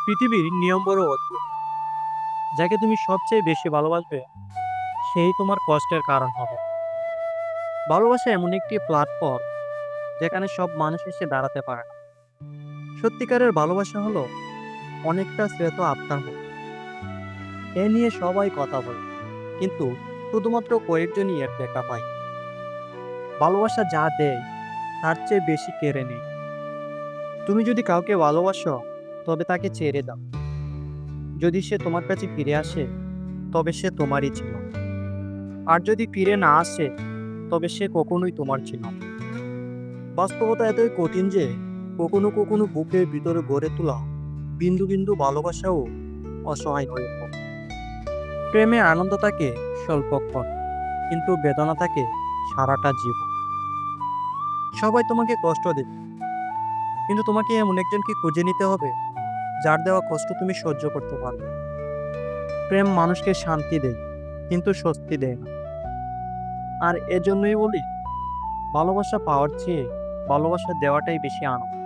পৃথিবীর নিয়ম বড় অদ্ভুত। যাকে তুমি সবচেয়ে বেশি ভালোবাসবে সেই তোমার কষ্টের কারণ হবে। ভালোবাসা এমন একটি প্ল্যাটফর্ম যেখানে সব মানুষ এসে দাঁড়াতে পারে না। সত্যিকারের ভালোবাসা হলো অনেকটা শ্রেত আত্মার মতো। এ নিয়ে সবাই কথা বলে, কিন্তু শুধুমাত্র কয়েকজনই এর দেখা পায়। ভালোবাসা যা দেয় তার চেয়ে বেশি কেড়ে নেই। তুমি যদি কাউকে ভালোবাসো, তবে তাকে ছেড়ে দাও। যদি সে তোমার কাছে ফিরে আসে, তবে সে তোমারই ছিল। আর যদি ফিরে না আসে, তবে সে কখনোই তোমার ছিল না। বাস্তবতা এতই কঠিন যে কখনো কখনো বুকের ভিতরে গড়ে তোলা বিন্দু বিন্দু ভালোবাসাও অসহায় হয়ে পড়ে। প্রেমে আনন্দ থাকে স্বল্পক্ষণ, কিন্তু বেদনা থাকে সারাটা জীবন। সবাই তোমাকে কষ্ট দেবে, কিন্তু তোমাকে এমন একজনকে খুঁজে নিতে হবে যার দেওয়া কষ্ট তুমি সহ্য করতে পারবে। প্রেম মানুষকে শান্তি দেয়, কিন্তু স্বস্তি দেয় না। আর এজন্যই বলি, ভালোবাসা পাওয়ার চেয়ে ভালোবাসা দেওয়াটাই বেশি আনন্দ।